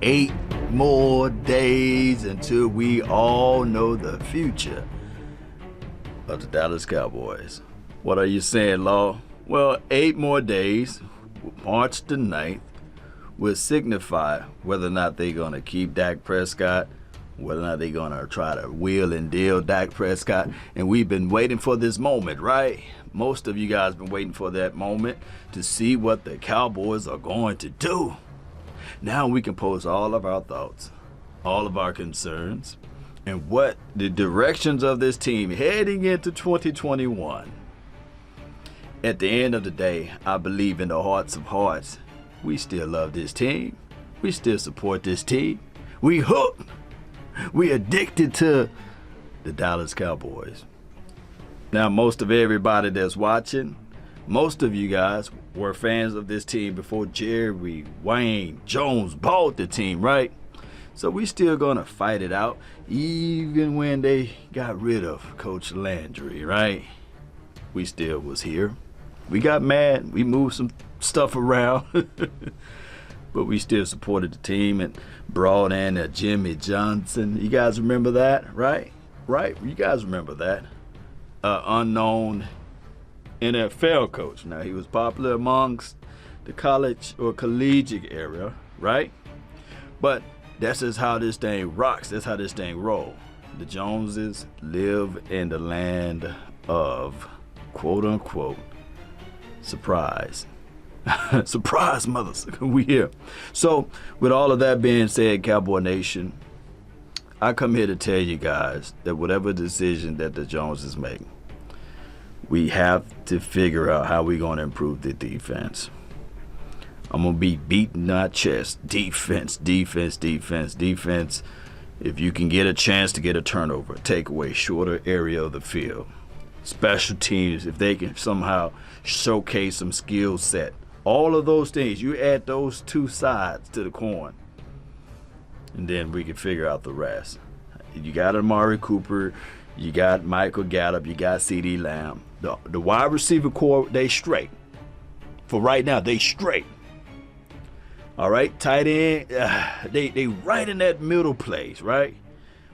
8 more days until we all know the future of the Dallas Cowboys. What are you saying, Law? Well, 8 more days, March the 9th, will signify whether or not they're going to keep Dak Prescott, whether or not they're going to try to wheel and deal Dak Prescott. And we've been waiting for this moment, right? Most of you guys been waiting for that moment to see what the Cowboys are going to do. Now we can post all of our thoughts, all of our concerns, and what the directions of this team heading into 2021. At the end of the day, I believe in the hearts of hearts, we still love this team. We still support this team. We hooked. We addicted to the Dallas Cowboys. Now, most of everybody that's watching, most of you guys were fans of this team before Jerry Wayne Jones bought the team, right? So we still gonna fight it out, even when they got rid of Coach Landry, right? We still was here. We got mad. We moved some stuff around, but we still supported the team and brought in Jimmy Johnson. You guys remember that, right? Right? You guys remember that? Unknown NFL coach. Now, he was popular amongst the college or collegiate area, right? But that's just how this thing rocks. That's how this thing rolls. The Joneses live in the land of, quote unquote, surprise. Surprise, mothers. We here. So, with all of that being said, Cowboy Nation, I come here to tell you guys that whatever decision that the Joneses make, we have to figure out how we're going to improve the defense. I'm going to be beating our chest. Defense, defense, defense, defense. If you can get a chance to get a turnover, take away shorter area of the field. Special teams, if they can somehow showcase some skill set. All of those things, you add those two sides to the coin, and then we can figure out the rest. You got Amari Cooper, you got Michael Gallup, you got CeeDee Lamb. The wide receiver core, they straight. For right now, they straight. All right, tight end, they right in that middle place, right?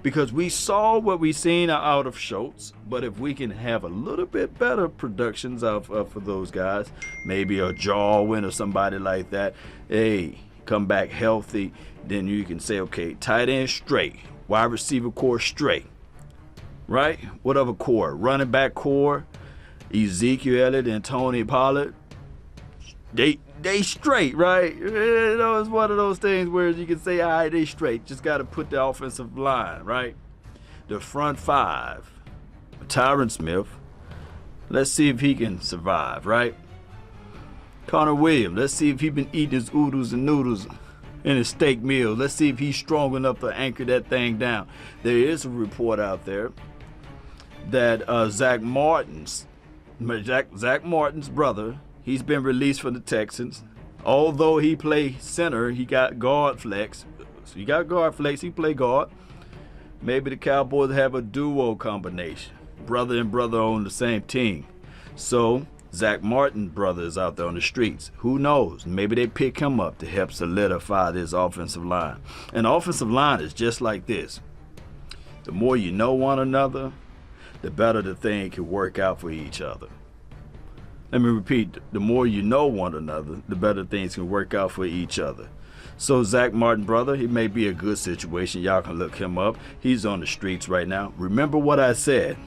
Because we saw what we seen out of Schultz, but if we can have a little bit better productions for those guys, maybe a Jarwin or somebody like that, hey, come back healthy, then you can say, okay, tight end straight, wide receiver core straight, right? What other core? Running back core, Ezekiel Elliott and Tony Pollard, they straight, right? You know, it's one of those things where you can say, all right, they straight. Just got to put the offensive line, right? The front five, Tyron Smith, let's see if he can survive, right? Connor Williams, let's see if he's been eating his oodles and noodles in his steak meal. Let's see if he's strong enough to anchor that thing down. There is a report out there that Zach Martin's brother, he's been released from the Texans. Although he play center, he got guard flex. So he got guard flex, he play guard. Maybe the Cowboys have a duo combination. Brother and brother on the same team. So Zach Martin's brother is out there on the streets. Who knows? Maybe they pick him up to help solidify this offensive line. An offensive line is just like this. The more you know one another, the better the thing can work out for each other. Let me repeat, the more you know one another, the better things can work out for each other. So Zach Martin, brother, he may be a good situation. Y'all can look him up. He's on the streets right now. Remember what I said.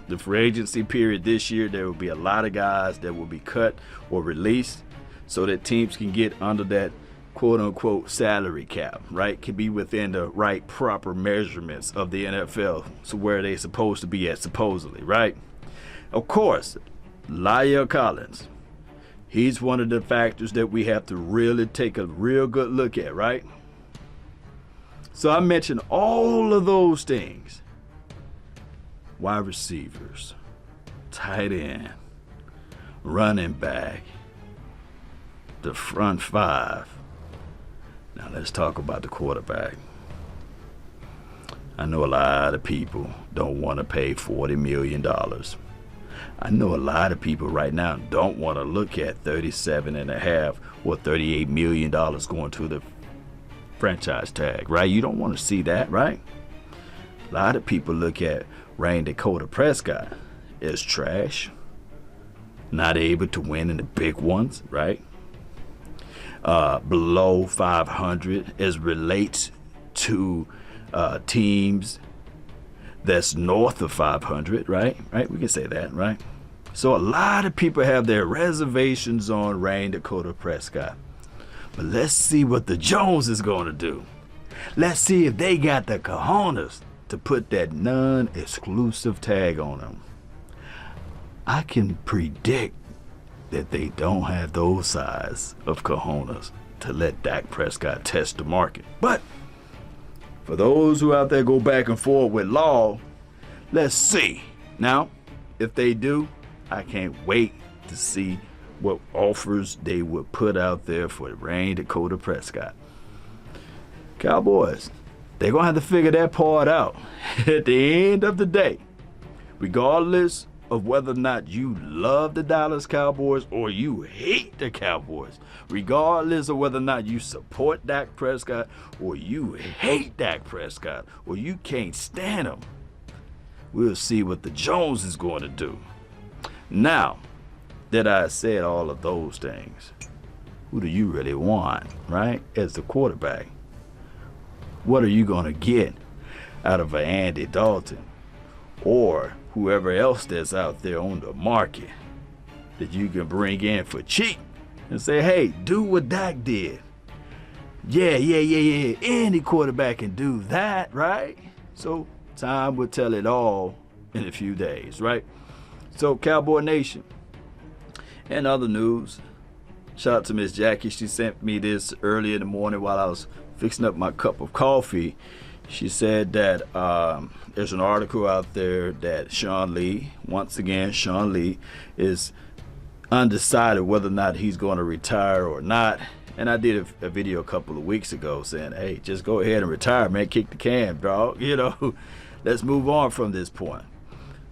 The free agency period this year, there will be a lot of guys that will be cut or released so that teams can get under that quote-unquote salary cap, right? Can be within the right proper measurements of the NFL, so where they supposed to be at, supposedly, right? Of course, La'el Collins, he's one of the factors that we have to really take a real good look at, right? So I mentioned all of those things. Wide receivers, tight end, running back, the front five. Now let's talk about the quarterback. I know a lot of people don't want to pay $40 million. I know a lot of people right now don't want to look at $37.5 or $38 million going to the franchise tag, right? You don't want to see that, right? A lot of people look at Dak Prescott as trash, not able to win in the big ones, right? Below 500 as relates to teams that's north of 500, right? Right? We can say that, right? So a lot of people have their reservations on Dak Prescott. But let's see what the Jones is going to do. Let's see if they got the cojones to put that non-exclusive tag on him. I can predict that they don't have those size of cojones to let Dak Prescott test the market. But for those who out there go back and forth with Law, let's see. Now, if they do, I can't wait to see what offers they would put out there for Dak Prescott. Cowboys, they're going to have to figure that part out at the end of the day. Regardless of whether or not you love the Dallas Cowboys or you hate the Cowboys, regardless of whether or not you support Dak Prescott or you hate Dak Prescott or you can't stand him, we'll see what the Jones is going to do. Now that I said all of those things, who do you really want, right, as the quarterback? What are you going to get out of an Andy Dalton or whoever else that's out there on the market that you can bring in for cheap and say, hey, do what Dak did? Yeah. Any quarterback can do that, right? So time will tell it all in a few days, right? So Cowboy Nation, and other news, shout out to Miss Jackie. She sent me this early in the morning while I was fixing up my cup of coffee. She said that there's an article out there that Sean Lee is undecided whether or not he's going to retire or not. And I did a video a couple of weeks ago saying, hey, just go ahead and retire, man. Kick the can, dog. Let's move on from this point.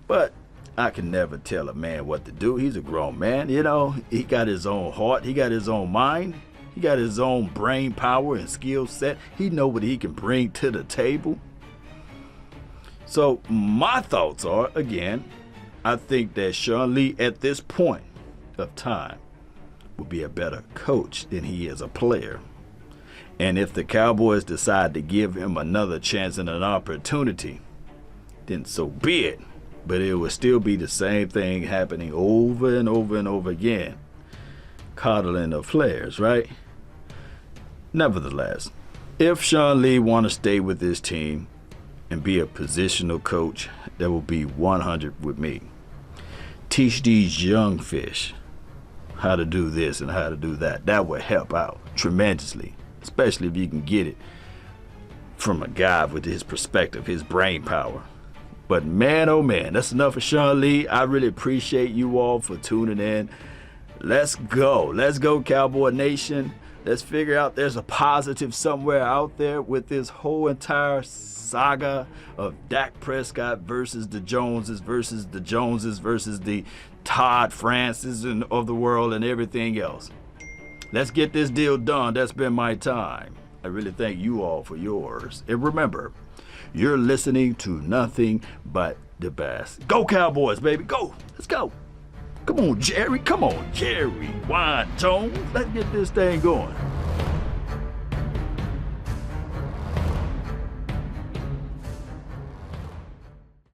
But I can never tell a man what to do. He's a grown man. He got his own heart. He got his own mind. He got his own brain power and skill set. He know what he can bring to the table. So my thoughts are, again, I think that Sean Lee at this point of time will be a better coach than he is a player. And if the Cowboys decide to give him another chance and an opportunity, then so be it. But it will still be the same thing happening over and over and over again. Coddling of players, right? Nevertheless, if Sean Lee want to stay with this team and be a positional coach, that will be 100 with me. Teach these young fish how to do this and how to do that. That will help out tremendously, especially if you can get it from a guy with his perspective, his brain power. But man, oh man, that's enough for Sean Lee. I really appreciate you all for tuning in. Let's go. Let's go, Cowboy Nation. Let's figure out there's a positive somewhere out there with this whole entire saga of Dak Prescott versus the Joneses versus the Todd Francis of the world and everything else. Let's get this deal done. That's been my time. I really thank you all for yours. And remember, you're listening to nothing but the best. Go Cowboys, baby. Go. Let's go. Come on, Jerry. Come on, Jerry. Wine Jones. Let's get this thing going.